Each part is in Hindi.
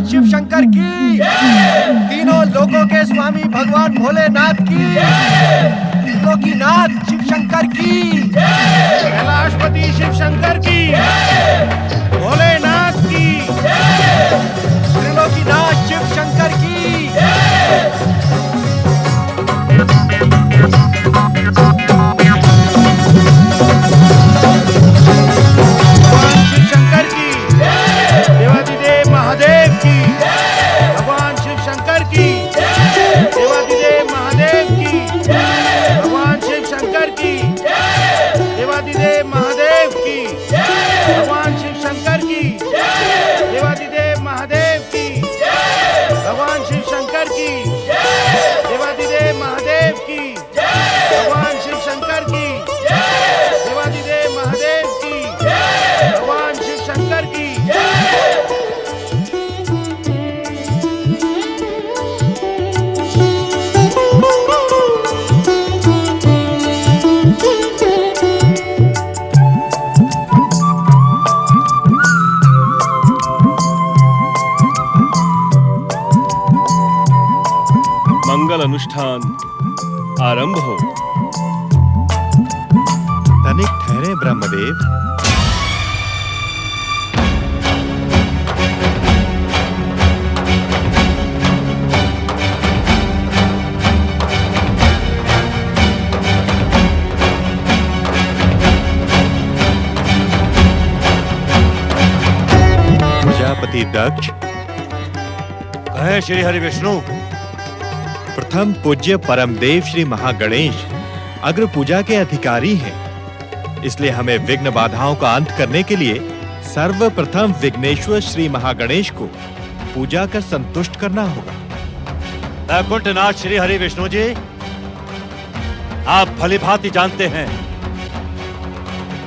शिव शंकर की, तीनों लोगों के स्वामी भगवान भोलेनाथ की, त्रिलोकीनाथ शिव शंकर की, कैलाशपति शिव शंकर की, भोलेनाथ की, त्रिलोकीनाथ शिव शंकर की। भगवान शिव शंकर की, देवादिदेव महादेव की, भगवान शिव शंकर की, देवादिदेव महादेव की, भगवान शिव शंकर की, देवादिदेव महादेव की, भगवान शिव शंकर की, देवादिदेव महादेव की, भगवान शिव शंकर की, देवादिदेव महादेव की, भगवान शिव शंकर की। मंगल अनुष्ठान आरंभ हो। तनिक ठहरे ब्रह्मदेव। प्रजापति दक्ष, कहे श्री हरि विष्णु। प्रथम पूज्य परमदेव श्री महागणेश अग्र पूजा के अधिकारी हैं, इसलिए हमें विघ्न बाधाओं का अंत करने के लिए सर्वप्रथम विघ्नेश्वर श्री महागणेश को पूजा कर संतुष्ट करना होगा। वैकुंठनाथ श्री हरि विष्णु जी, आप भलीभांति जानते हैं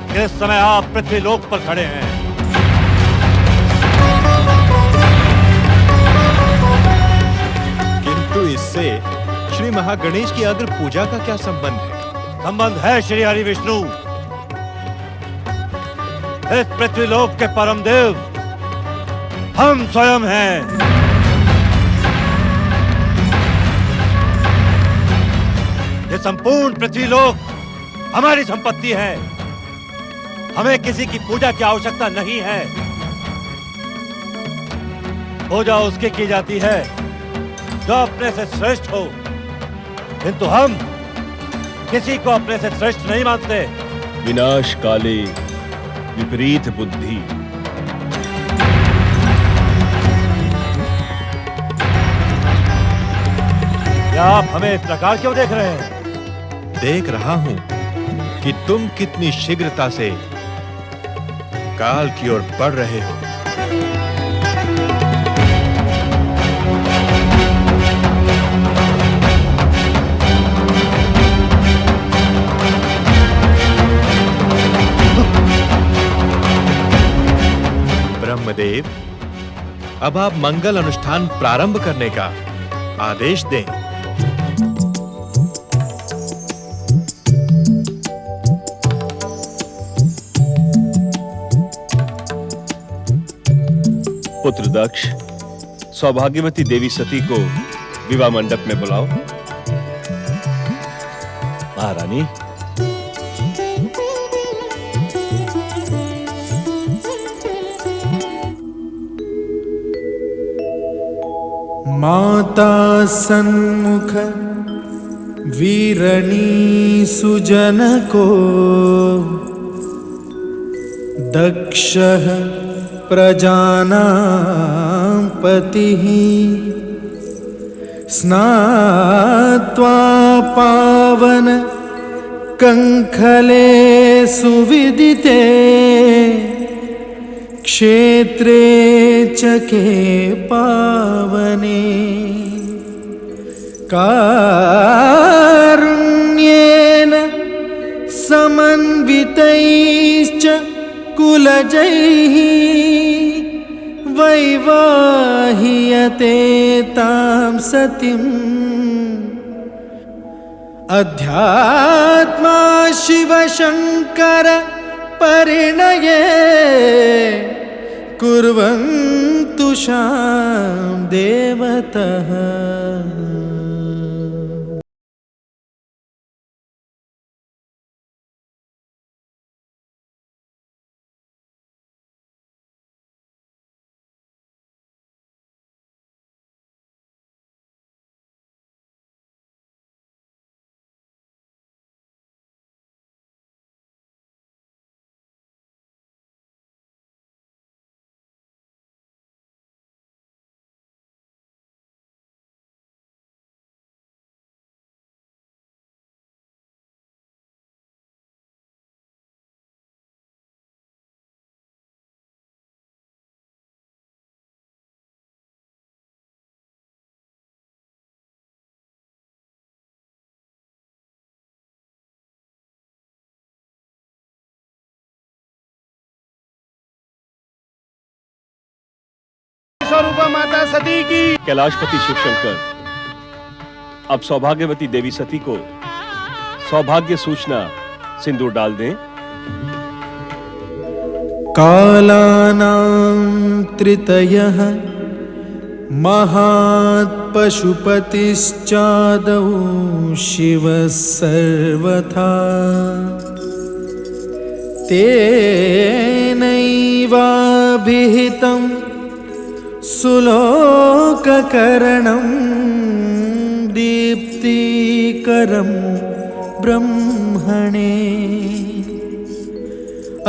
कि इस समय आप पृथ्वी लोक पर खड़े हैं। इससे श्री महागणेश की अग्र पूजा का क्या संबंध है? संबंध है श्री हरि विष्णु। इस पृथ्वीलोक के परम देव हम स्वयं हैं। ये संपूर्ण पृथ्वीलोक हमारी संपत्ति है। हमें किसी की पूजा की आवश्यकता नहीं है। पूजा उसकी की जाती है जो अपने से श्रेष्ठ हो, किंतु हम किसी को अपने से श्रेष्ठ नहीं मानते। विनाश काले विपरीत बुद्धि। क्या आप हमें इस प्रकार क्यों देख रहे हैं? देख रहा हूं कि तुम कितनी शीघ्रता से काल की ओर बढ़ रहे हो। ब्रह्मदेव, अब आप मंगल अनुष्ठान प्रारंभ करने का आदेश दें। पुत्र दक्ष, सौभाग्यवती देवी सती को विवाह मंडप में बुलाओ। महारानी, माता सन्मुख वीरणी सुजन को, दक्षः प्रजानां पतिः, स्नात्वा पावन कंखले सुविदिते, क्षेत्रे चके पावने, कारुण्येन समन्वितैश्च कुलजैः वैवाह्यते तां सतीम् अध्यात्मा शिवशङ्कर परिणये कुर्वन्तु शां देवतः। स्वरूप माता सती की। कैलाशपति शिव शंकर अब सौभाग्यवती देवी सती को सौभाग्य सूचना सिंदूर डाल दें। कालानां त्रितयः महात् पशुपतिश्चादौ शिवः सर्वथा तेनैवाभिहितं सुलोककरणं दीप्तिकरं ब्रह्मणे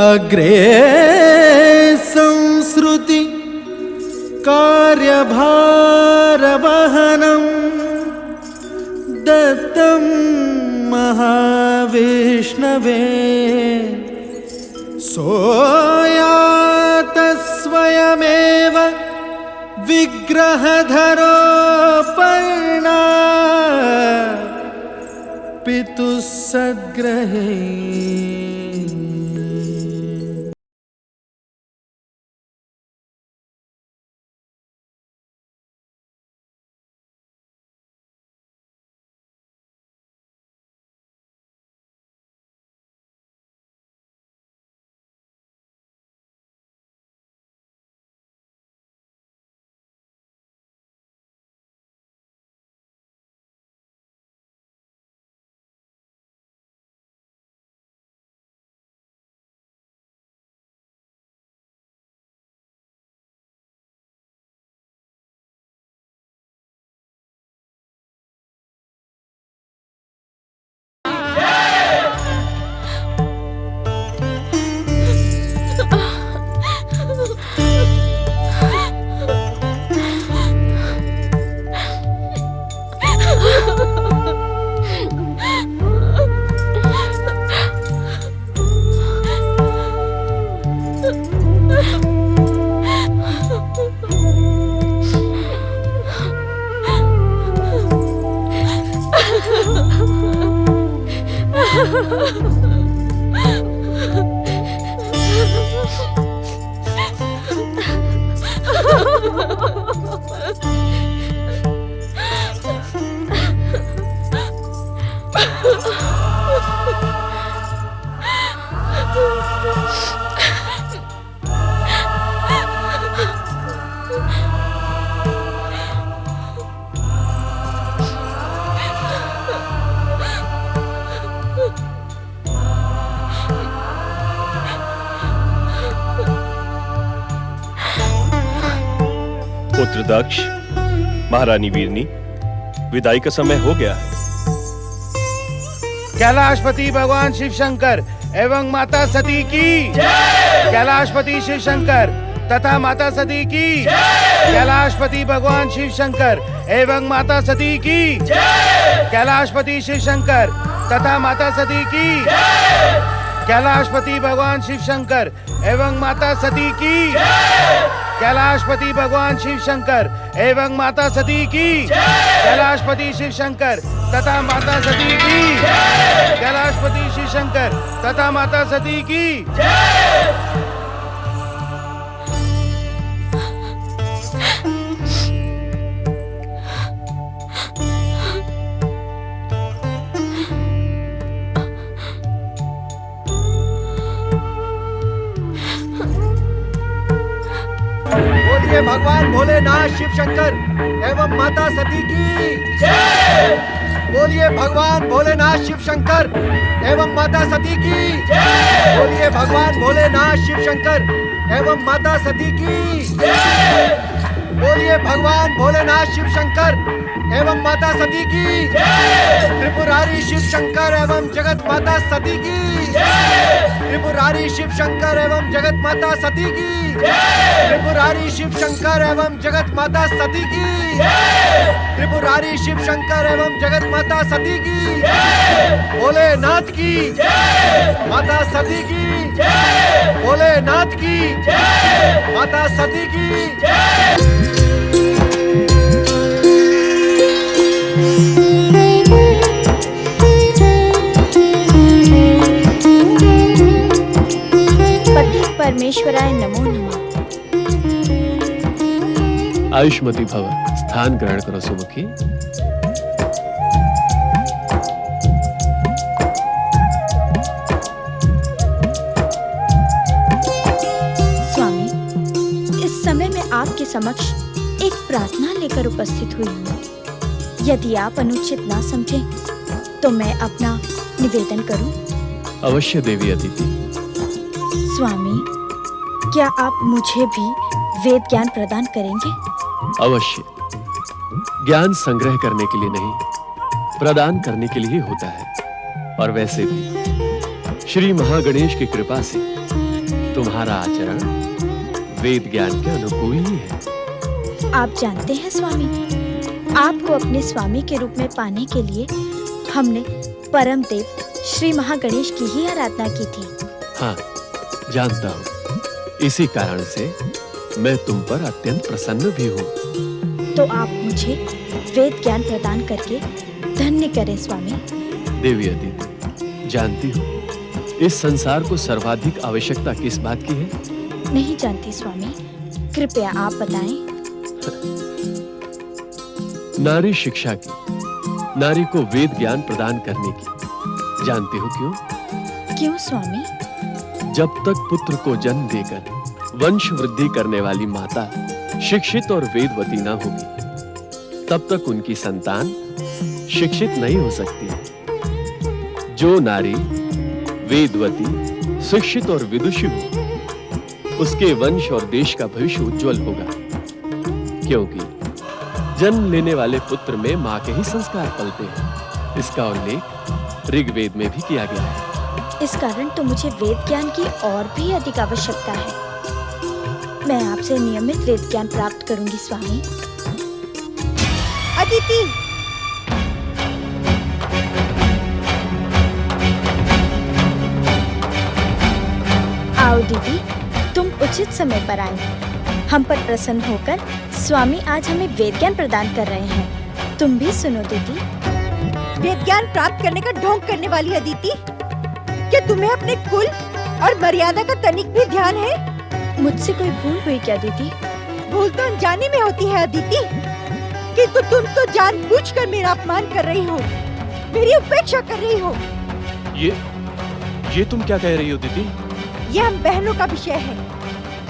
अग्रे संसृति कार्यभारवहनं दत्तं महाविष्णवे सोयात स्वयमेव विग्रहधरोपर्णा पितुः सद्ग्रहे पुत्र दक्ष, महारानी वीरनी, विदाई का समय हो गया है। कैलाशपति भगवान शिव शंकर एवं माता सती की। कैलाशपति शिव शंकर तथा माता सती की। कैलाशपति भगवान शिव शंकर एवं माता सती की। कैलाशपति शिव शंकर तथा माता सती की। कैलाशपति भगवान शिव शंकर एवं माता सती की। कैलाशपति भगवान शिव शंकर एवं माता सती की। कैलाशपति शिव शंकर तथा माता सती की। कैलाशपति शिव शंकर तथा माता सती की। बोलिए भगवान भोलेनाथ शिव शंकर एवं माता सती की। बोलिए भगवान भोलेनाथ शिव शंकर एवं माता सती की। बोलिए भगवान भोलेनाथ शिव शंकर एवं माता सती की। बोलिए भगवान भोलेनाथ शिव शंकर एवं माता सती की। त्रिपुरारी शिव शंकर एवं जगत माता सती की। त्रिपुरारी शिव शंकर एवं जगत माता सती की। त्रिपुरारी शिव शंकर एवं जगत माता सती की। त्रिपुरारी शिव शंकर एवं जगत माता सती की। भोलेनाथ की माता सती की। भोलेनाथ की माता सती की। पति परमेश्वराय नमो नमः। आयुष्मती भव। स्थान ग्रहण करो सुमुखी। स्वामी, इस समय मैं आपके समक्ष एक प्रार्थना लेकर उपस्थित हुई हूँ। यदि आप अनुचित ना समझें तो मैं अपना निवेदन करूं। अवश्य देवी अदिति। स्वामी, क्या आप मुझे भी वेद ज्ञान प्रदान करेंगे? अवश्य। ज्ञान संग्रह करने के लिए नहीं, प्रदान करने के लिए होता है। और वैसे भी श्री महागणेश की कृपा से तुम्हारा आचरण वेद ज्ञान के अनुकूल ही है। आप जानते हैं स्वामी, आपको अपने स्वामी के रूप में पाने के लिए हमने परम देव श्री महागणेश की ही आराधना की थी। हाँ, जानता हूँ। इसी कारण से मैं तुम पर अत्यंत प्रसन्न भी हूँ। तो आप मुझे वेद ज्ञान प्रदान करके धन्य करें स्वामी। देवी अदिति, जानती हो इस संसार को सर्वाधिक आवश्यकता किस बात की है? नहीं जानती स्वामी, कृपया आप बताएं। नारी शिक्षा की, नारी को वेद ज्ञान प्रदान करने की। जानती हो क्यों? क्यों स्वामी? जब तक पुत्र को जन्म देकर वंश वृद्धि करने वाली माता शिक्षित और वेदवती न होगी, तब तक उनकी संतान शिक्षित नहीं हो सकती। जो नारी वेदवती, शिक्षित और विदुषी हो, उसके वंश और देश का भविष्य उज्जवल होगा। क्योंकि जन्म लेने वाले पुत्र में मां के ही संस्कार पलते हैं। इसका उल्लेख ऋग्वेद में भी किया गया है। इस कारण तो मुझे वेद ज्ञान की और भी अधिक आवश्यकता है। मैं आपसे नियमित वेद ज्ञान प्राप्त करूंगी स्वामी। अदिति, आओ दीदी, तुम उचित समय पर आई। हम पर प्रसन्न होकर स्वामी आज हमें वेद ज्ञान प्रदान कर रहे हैं। तुम भी सुनो दीदी। वेद ज्ञान प्राप्त करने का ढोंग करने वाली अदिति, क्या तुम्हें अपने कुल और मर्यादा का तनिक भी ध्यान है? मुझसे कोई भूल हुई क्या दीदी? भूल तो अनजाने में होती है अदिति, किंतु तुम तो जानबूझकर मेरा अपमान कर रही हो, मेरी उपेक्षा कर रही हो। ये तुम क्या कह रही हो दीदी? ये हम बहनों का विषय है,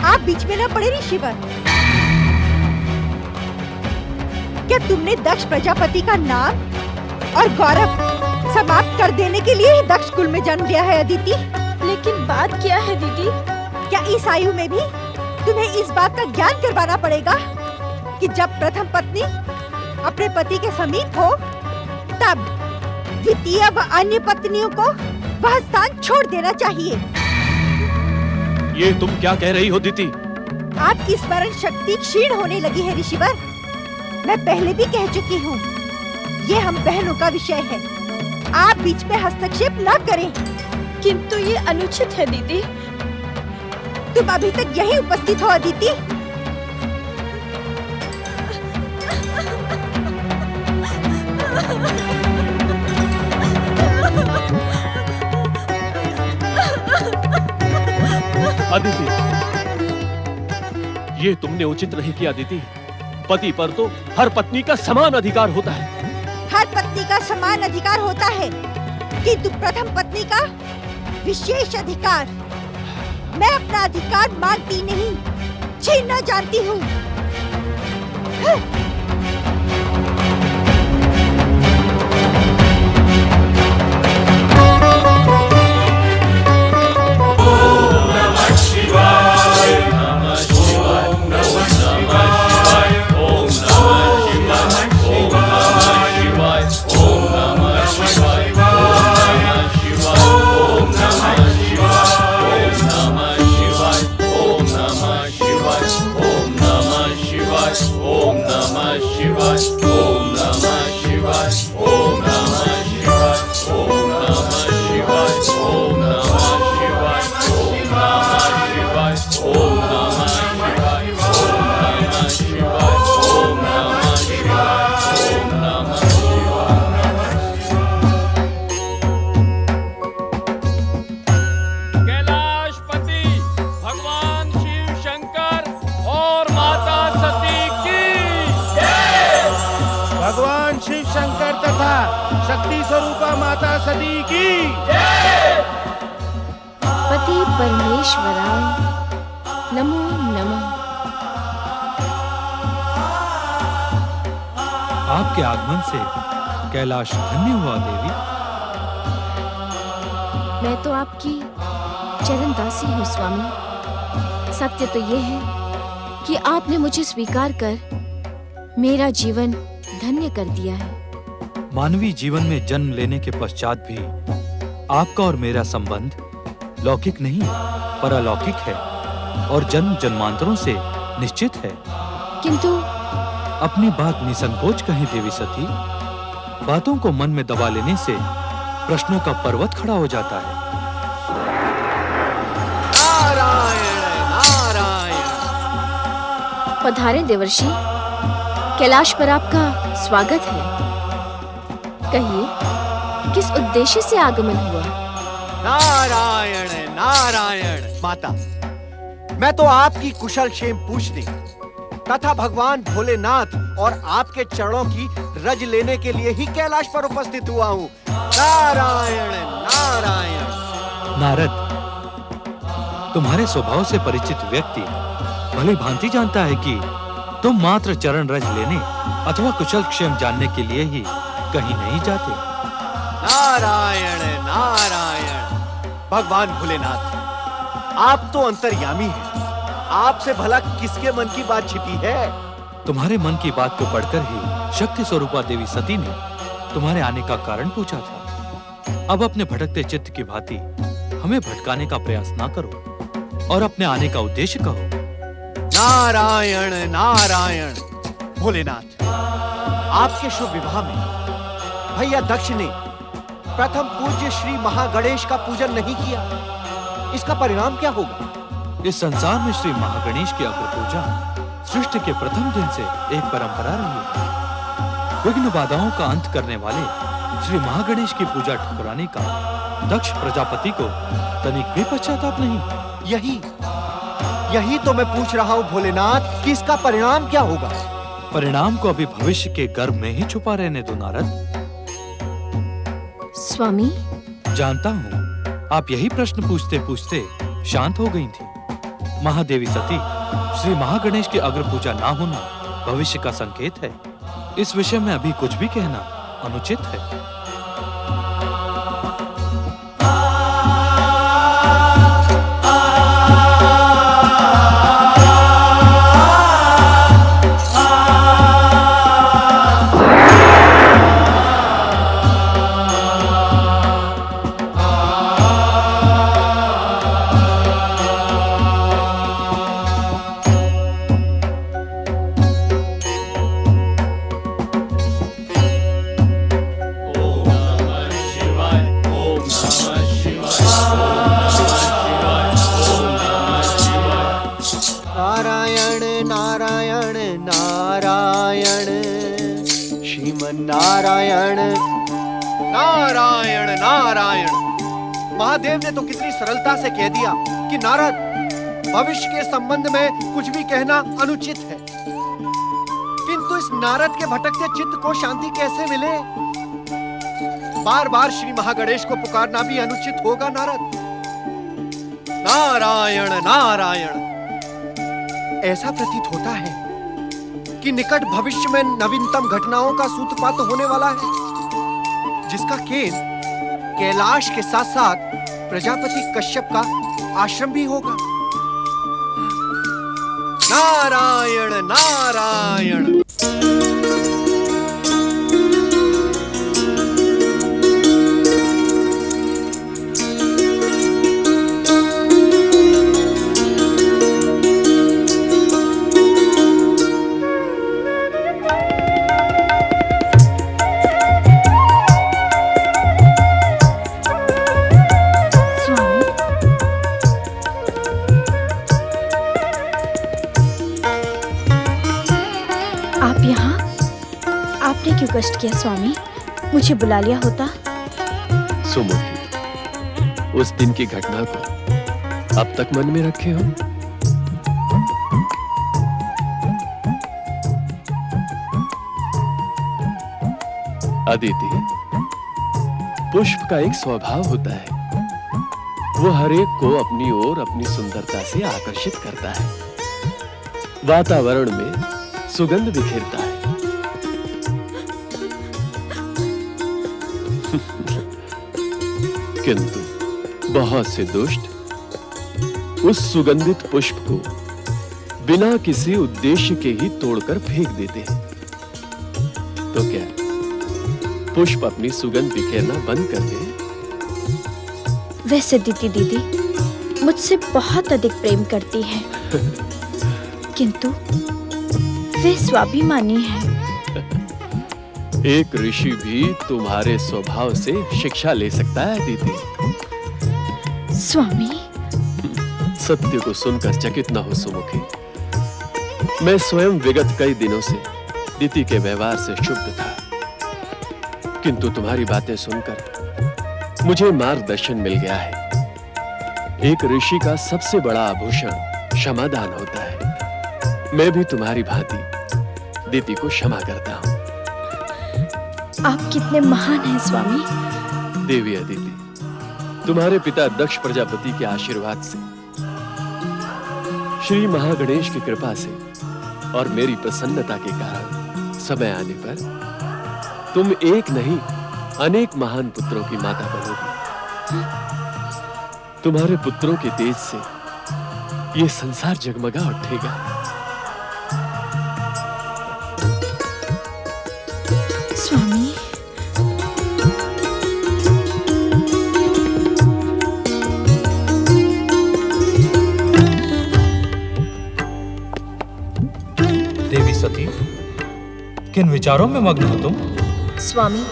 आप बीच में न पड़े ऋषिवर। क्या तुमने दक्ष प्रजापति का नाम और गौरव समाप्त कर देने के लिए ही दक्ष कुल में जन्म लिया है अदिति? लेकिन बात क्या है दीदी? क्या इस आयु में भी तुम्हें इस बात का ज्ञान करवाना पड़ेगा कि जब प्रथम पत्नी अपने पति के समीप हो, तब द्वितीय व अन्य पत्नियों को वह स्थान छोड़ देना चाहिए। ये तुम क्या कह रही हो दीदी? आपकी स्मरण शक्ति क्षीण होने लगी है ऋषिवर। मैं पहले भी कह चुकी हूँ, ये हम बहनों का विषय है, आप बीच में हस्तक्षेप न करें। किंतु ये अनुचित है दीदी। तुम अभी तक यहीं उपस्थित हो अदिति? अदिति, ये तुमने उचित नहीं किया अदिति। पति पर तो हर पत्नी का समान अधिकार होता है। हर पत्नी का समान अधिकार होता है, किंतु प्रथम पत्नी का विशेष अधिकार। मैं अपना अधिकार मांगती नहीं, छीनना जानती हूँ। भगवान शिव शंकर तथा शक्ति स्वरूपा माता सती की। पति परमेश्वराय नमो नमः। आपके आगमन से कैलाश धन्य हुआ देवी। मैं तो आपकी चरण दासी हूँ स्वामी। सत्य तो ये है कि आपने मुझे स्वीकार कर मेरा जीवन धन्य कर दिया है। मानवीय जीवन में जन्म लेने के पश्चात भी आपका और मेरा संबंध लौकिक नहीं पर अलौकिक है और जन्म जन्मांतरों से निश्चित है। किंतु अपनी बात निसंकोच कहें देवी सती। बातों को मन में दबा लेने से प्रश्नों का पर्वत खड़ा हो जाता है। नारायण नारायण। पधारे देवर्षि, कैलाश पर आपका स्वागत है। कहिए किस उद्देश्य से आगमन हुआ? नारायण नारायण। माता, मैं तो आपकी कुशल क्षेम पूछने तथा भगवान भोलेनाथ और आपके चरणों की रज लेने के लिए ही कैलाश पर उपस्थित हुआ हूँ। नारायण नारायण। नारद, तुम्हारे स्वभाव से परिचित व्यक्ति भली भांति जानता है कि तुम मात्र चरण रज लेने अथवा कुशल क्षेम जानने के लिए ही कहीं नहीं जाते। नारायण नारायण। भगवान भोलेनाथ, आप तो अंतर्यामी हैं। आपसे भला किसके मन की बात छिपी है? तुम्हारे मन की बात को पढ़कर ही शक्ति स्वरूपा देवी सती ने तुम्हारे आने का कारण पूछा था। अब अपने भटकते चित्त की भांति हमें भटकाने का प्रयास ना करो और अपने आने का उद्देश्य कहो। नारायण नारायण। भोलेनाथ, आपके शुभ विवाह में भैया दक्ष ने प्रथम पूज्य श्री महागणेश का पूजन नहीं किया। इसका परिणाम क्या होगा? इस संसार में श्री महागणेश की अग्र पूजा सृष्टि के प्रथम दिन से एक परंपरा रही है। विघ्न बाधाओं का अंत करने वाले श्री महागणेश की पूजा ठुकराने का दक्ष प्रजापति को तनिक भी पश्चाताप नहीं। यही तो मैं पूछ रहा हूँ भोलेनाथ कि इसका परिणाम क्या होगा? परिणाम को अभी भविष्य के गर्भ में ही छुपा रहने दो नारद। स्वामी, जानता हूँ आप यही प्रश्न पूछते पूछते शांत हो गई थी। महादेवी सती, श्री महागणेश की अग्र पूजा ना होना भविष्य का संकेत है। इस विषय में अभी कुछ भी कहना अनुचित है। नारायण नारायण श्रीमन नारायण नारायण नारायण। महादेव ने तो कितनी सरलता से कह दिया कि नारद, भविष्य के संबंध में कुछ भी कहना अनुचित है, किंतु इस नारद के भटकते चित्त को शांति कैसे मिले? बार बार श्री महागणेश को पुकारना भी अनुचित होगा नारद। नारायण नारायण। ऐसा प्रतीत होता है कि निकट भविष्य में नवीनतम घटनाओं का सूत्रपात होने वाला है, जिसका केंद्र कैलाश के साथ साथ प्रजापति कश्यप का आश्रम भी होगा। नारायण नारायण। क्यों कष्ट किया स्वामी? मुझे बुला लिया होता। सुमुखी, उस दिन की घटना को अब तक मन में रखे हो? अदिति, पुष्प का एक स्वभाव होता है, वो हर एक को अपनी ओर अपनी सुंदरता से आकर्षित करता है, वातावरण में सुगंध बिखेरता है। किंतु बहुत से दुष्ट उस सुगंधित पुष्प को बिना किसी उद्देश्य के ही तोड़कर फेंक देते हैं। तो क्या पुष्प अपनी सुगंध बिखेरना बंद कर दे? वैसे दीदी मुझसे बहुत अधिक प्रेम करती है, किंतु वे स्वाभिमानी है। एक ऋषि भी तुम्हारे स्वभाव से शिक्षा ले सकता है दीदी। स्वामी, सत्य को सुनकर चकित न हो सुमुखी। मैं स्वयं विगत कई दिनों से दीदी के व्यवहार से क्षुब्ध था, किंतु तुम्हारी बातें सुनकर मुझे मार्गदर्शन मिल गया है। एक ऋषि का सबसे बड़ा आभूषण क्षमादान होता है। मैं भी तुम्हारी भांति दीदी को क्षमा करता हूं। आप कितने महान हैं स्वामी। देवी अदिति, तुम्हारे पिता दक्ष प्रजापति के आशीर्वाद से, श्री महागणेश की कृपा से और मेरी प्रसन्नता के कारण समय आने पर तुम एक नहीं अनेक महान पुत्रों की माता बनोगी। तुम्हारे पुत्रों के तेज से ये संसार जगमगा उठेगा। स्वामी, देवी सती, किन विचारों में मग्न हो तुम? स्वामी,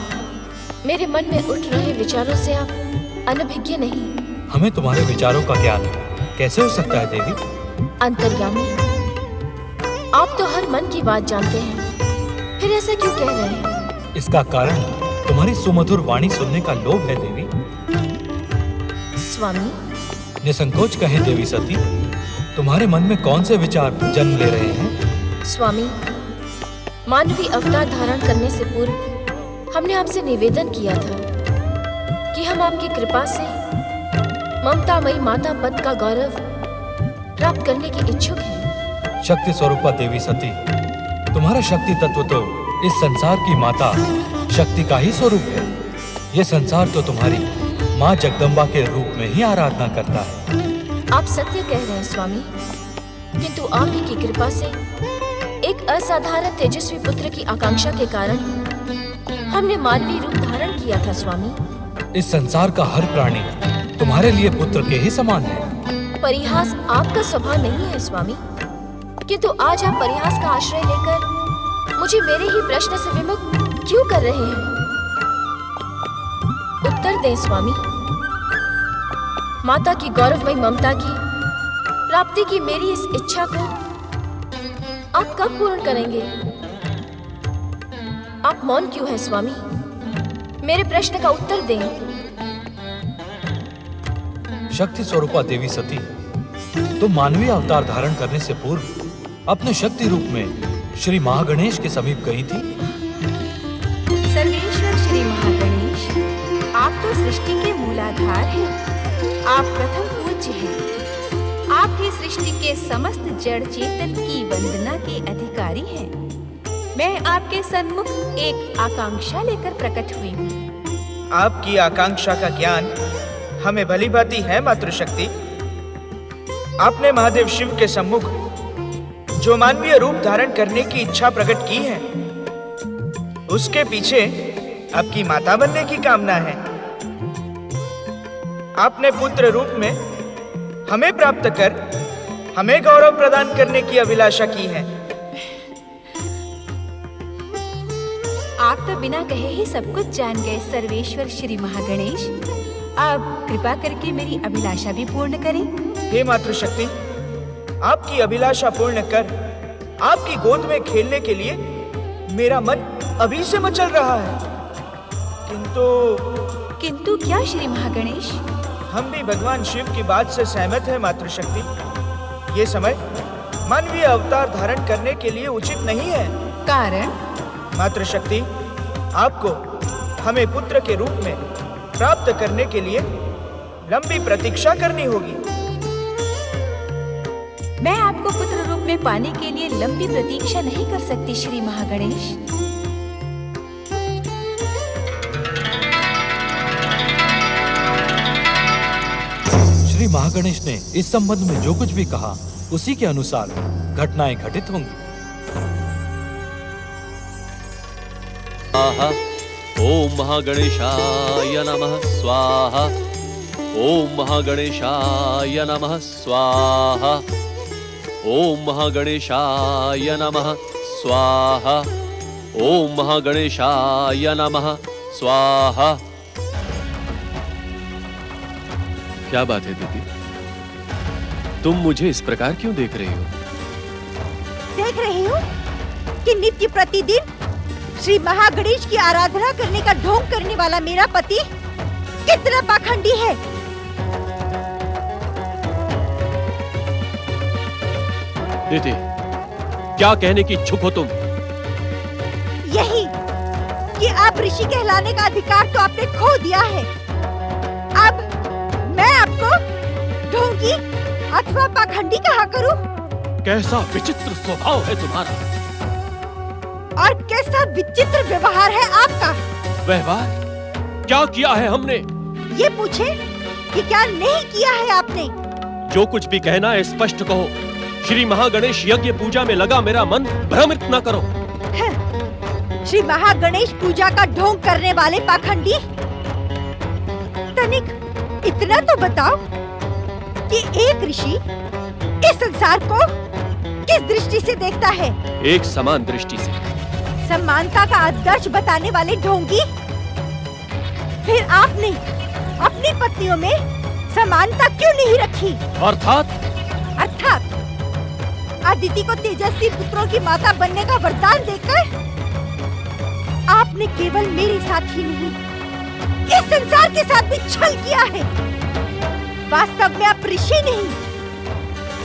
मेरे मन में उठ रहे विचारों से आप अनभिज्ञ नहीं। हमें तुम्हारे विचारों का ज्ञान कैसे हो सकता है देवी? अंतर्यामी, आप तो हर मन की बात जानते हैं, फिर ऐसा क्यों कह रहे हैं? इसका कारण तुम्हारी सुमधुर वाणी सुनने का लोभ है देवी। स्वामी, निसंकोच कहें देवी सती, तुम्हारे मन में कौन से विचार जन्म ले रहे हैं? स्वामी, मानवीय अवतार धारण करने से पूर्व हमने आपसे निवेदन किया था कि हम आपकी कृपा से ममतामयी माता पद का गौरव प्राप्त करने के इच्छुक हैं। शक्ति स्वरूपा देवी सती, तुम्हारा शक्ति तत्व तो इस संसार की माता शक्ति का ही स्वरूप है। ये संसार तो तुम्हारी माँ जगदम्बा के रूप में ही आराधना करता है। आप सत्य कह रहे हैं स्वामी, किंतु आप ही की कृपा से एक असाधारण तेजस्वी पुत्र की आकांक्षा के कारण हमने मानवीय रूप धारण किया था स्वामी। इस संसार का हर प्राणी तुम्हारे लिए पुत्र के ही समान है। परिहास आपका स्वभाव नहीं है स्वामी, किंतु आज आप परिहास का आश्रय लेकर मुझे मेरे ही प्रश्न से विमुख क्यों कर रहे हैं? उत्तर दें स्वामी। माता की गौरवमयी ममता की प्राप्ति की मेरी इस इच्छा को आप कब पूर्ण करेंगे? आप मौन क्यों हैं स्वामी? मेरे प्रश्न का उत्तर दें। शक्ति स्वरूपा देवी सती, तुम मानवीय अवतार धारण करने से पूर्व अपने शक्ति रूप में श्री महागणेश के समीप गई थी। सर्वेश्वर श्री महागणेश, आप तो सृष्टि के मूलाधार हैं। आप प्रथम पूज्य हैं। आप ही सृष्टि के समस्त जड़ चेतन की वंदना के अधिकारी हैं। मैं आपके सन्मुख एक आकांक्षा लेकर प्रकट हुई हूँ। आपकी आकांक्षा का ज्ञान हमें भली भांति है मातृशक्ति। आपने महादेव शिव के सम्मुख जो मानवीय रूप धारण करने की इच्छा प्रकट की है, उसके पीछे आपकी माता बनने की कामना है। आपने पुत्र रूप में हमें प्राप्त कर हमें गौरव प्रदान करने की अभिलाषा की है। आप तो बिना कहे ही सब कुछ जान गए सर्वेश्वर श्री महागणेश। आप कृपा करके मेरी अभिलाषा भी पूर्ण करें। हे मातृशक्ति, आपकी अभिलाषा पूर्ण कर आपकी गोद में खेलने के लिए मेरा मन अभी से मचल रहा है। किंतु क्या श्री महागणेश? हम भी भगवान शिव की बात से सहमत हैं मातृशक्ति। ये समय मानवीय अवतार धारण करने के लिए उचित नहीं है। कारण? मातृशक्ति, आपको हमें पुत्र के रूप में प्राप्त करने के लिए लंबी प्रतीक्षा करनी होगी। मैं आपको पुत्र रूप में पाने के लिए लंबी प्रतीक्षा नहीं कर सकती श्री महागणेश। श्री महागणेश ने इस संबंध में जो कुछ भी कहा, उसी के अनुसार घटनाएं घटित होंगी। ओम महागणेशाय नमः स्वाहा। ओम महागणेशाय नमः स्वाहा। ओम महागणेशाय नमः स्वाहा। ओम महागणेशाय नमः स्वाहा। क्या बात है दीदी, तुम मुझे इस प्रकार क्यों देख रही हो? देख रही हूँ कि नित्य प्रतिदिन श्री महागणेश की आराधना करने का ढोंग करने वाला मेरा पति कितना पाखंडी है। दीदी, क्या कहने की इच्छुक हो तुम? यही कि आप ऋषि कहलाने का अधिकार तो आपने खो दिया है। अब मैं आपको ढोंगी अथवा पाखंडी कहा करूं? कैसा विचित्र स्वभाव है तुम्हारा। और कैसा विचित्र व्यवहार है आपका। व्यवहार? क्या किया है हमने? ये पूछे कि क्या नहीं किया है आपने। जो कुछ भी कहना है स्पष्ट कहो। श्री महागणेश यज्ञ पूजा में लगा मेरा मन भ्रमित न करो। श्री महागणेश पूजा का ढोंग करने वाले पाखंडी, तनिक इतना तो बताओ कि एक ऋषि इस संसार को किस दृष्टि से देखता है? एक समान दृष्टि से। समानता का आदर्श बताने वाले ढोंगी, फिर आपने अपनी पत्नियों में समानता क्यों नहीं रखी? अर्थात अदिति को तेजस्वी पुत्रों की माता बनने का वरदान देकर आपने केवल मेरे साथ ही नहीं, इस संसार के साथ भी छल किया है। वास्तव में आप ऋषि नहीं,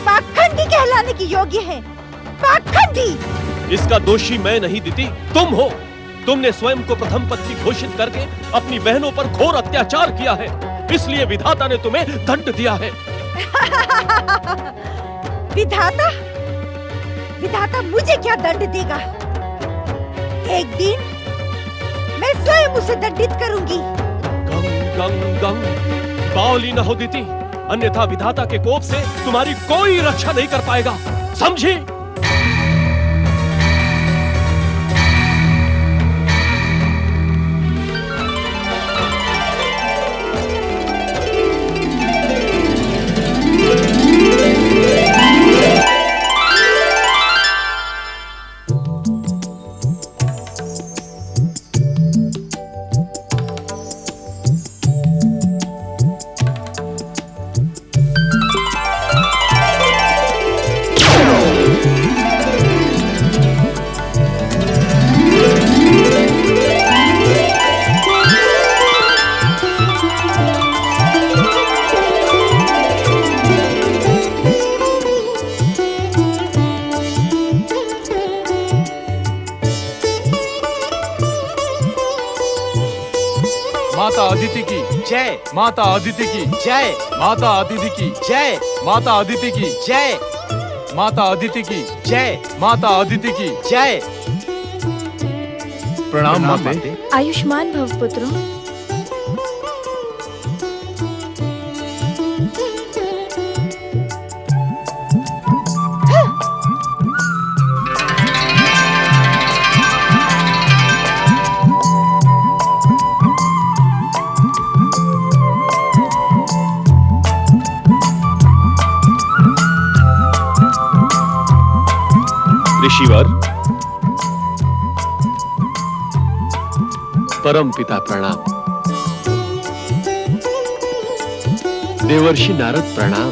पाखंडी कहलाने की योग्य हैं। पाखंडी! इसका दोषी मैं नहीं दीदी, तुम हो। तुमने स्वयं को प्रथम पत्नी घोषित करके अपनी बहनों पर घोर अत्याचार किया है, इसलिए विधाता ने तुम्हें दंड दिया है। विधाता मुझे क्या दंड देगा? एक दिन मैं स्वयं उसे दंडित करूंगी। गंग बावली न हो दीदी, अन्यथा विधाता के कोप से तुम्हारी कोई रक्षा नहीं कर पाएगा, समझी? माता अदिति की जय, माता अदिति की जय, माता अदिति की जय, माता अदिति की जय, माता अदिति की जय, माता अदिति की जय। प्रणाम माते। आयुष्मान भव पुत्रों। ऋषिवर, परम पिता प्रणाम। देवर्षि नारद प्रणाम।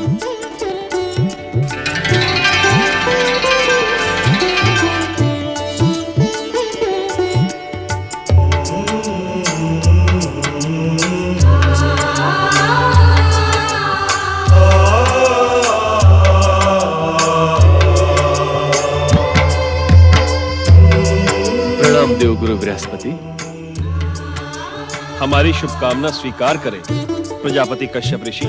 प्रणाम देवगुरु बृहस्पति। हमारी शुभकामना स्वीकार करें प्रजापति कश्यप ऋषि।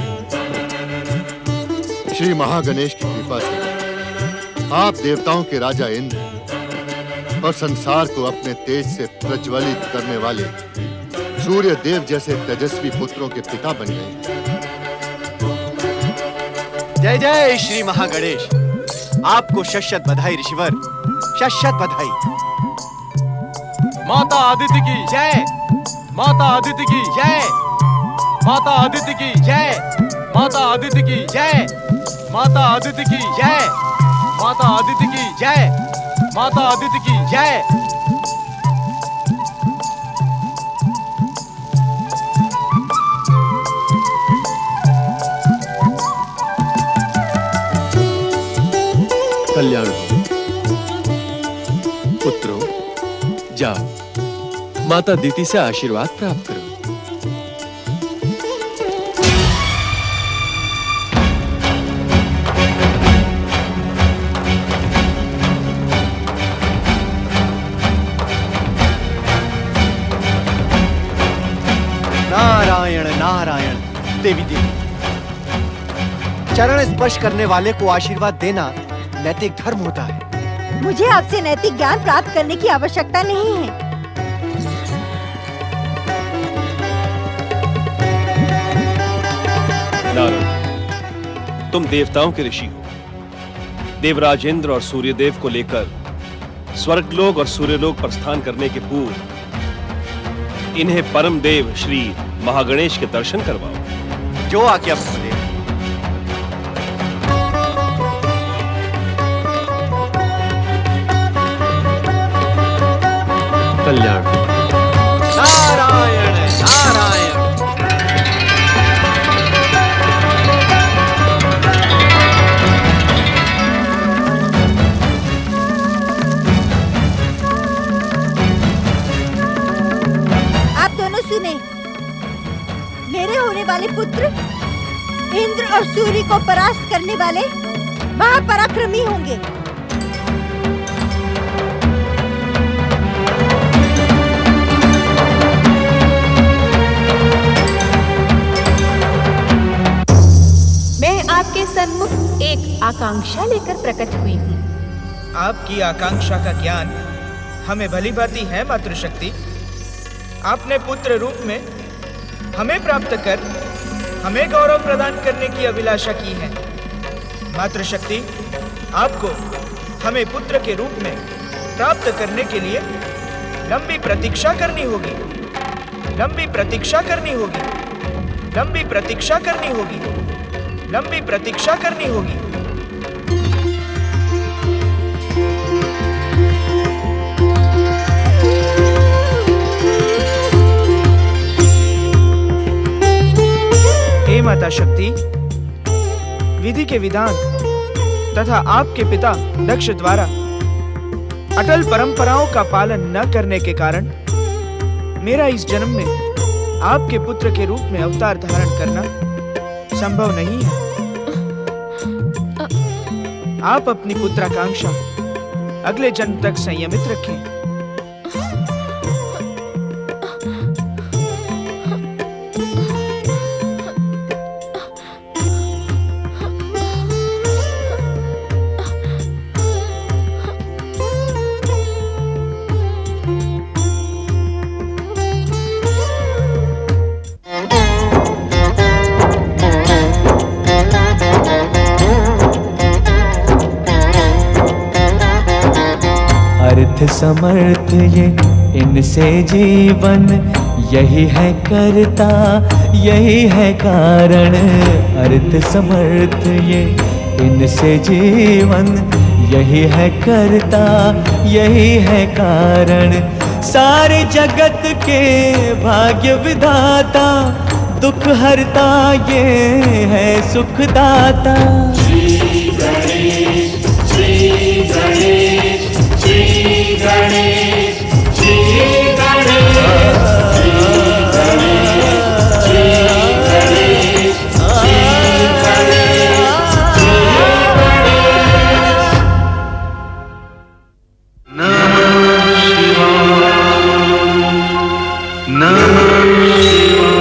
श्री महागणेश की कृपा से आप देवताओं के राजा इंद्र और संसार को अपने तेज से प्रज्वलित करने वाले सूर्य देव जैसे तेजस्वी पुत्रों के पिता बन गए। जय जय श्री महागणेश। आपको शत बधाई ऋषिवर, शत बधाई। माता अदिति की जय, माता अदिति की जय, माता अदिति की जय, माता अदिति की जय, माता अदिति की जय, माता अदिति की जय, माता अदिति की जय। कल्याण हो। पुत्रों, जाओ माता दीति से आशीर्वाद प्राप्त करो। नारायण नारायण। देवी देवी, चरण स्पर्श करने वाले को आशीर्वाद देना नैतिक धर्म होता है। मुझे आपसे नैतिक ज्ञान प्राप्त करने की आवश्यकता नहीं है। नारद, तुम देवताओं के ऋषि हो। देवराज इंद्र और सूर्यदेव को लेकर स्वर्गलोक और सूर्यलोक प्रस्थान करने के पूर्व इन्हें परम देव श्री महागणेश के दर्शन करवाओ। जो आज्ञा प्रभुदेव। कल्याण हो। नारायण नारायण। आप दोनों सुने, मेरे होने वाले पुत्र इंद्र और सूर्य को परास्त करने वाले महापराक्रमी होंगे। मैं आपके सन्मुख एक आकांक्षा लेकर प्रकट हुई हूँ। आपकी आकांक्षा का ज्ञान हमें भली भांति है मातृशक्ति। आपने पुत्र रूप में हमें प्राप्त कर हमें गौरव प्रदान करने की अभिलाषा की है। मातृशक्ति, आपको हमें पुत्र के रूप में प्राप्त करने के लिए लंबी प्रतीक्षा करनी होगी, लंबी प्रतीक्षा करनी होगी, लंबी प्रतीक्षा करनी होगी, लंबी प्रतीक्षा करनी होगी। हे माता शक्ति, विधि के विधान तथा आपके पिता दक्ष द्वारा अटल परंपराओं का पालन न करने के कारण मेरा इस जन्म में आपके पुत्र के रूप में अवतार धारण करना संभव नहीं है। आप अपनी पुत्राकांक्षा अगले जन्म तक संयमित रखें। अर्थ समर्थ ये इनसे जीवन, यही है करता यही है कारण। अर्थ समर्थ ये इनसे जीवन, यही है करता यही है कारण। सारे जगत के भाग्य विधाता, दुख हरता ये है सुखदाता। श्री गणेश श्री गणेश श्री गणेश श्री गणेश श्री गणेश श्री गणेश श्री गणेश। नमः शिवाय नमः शिवाय।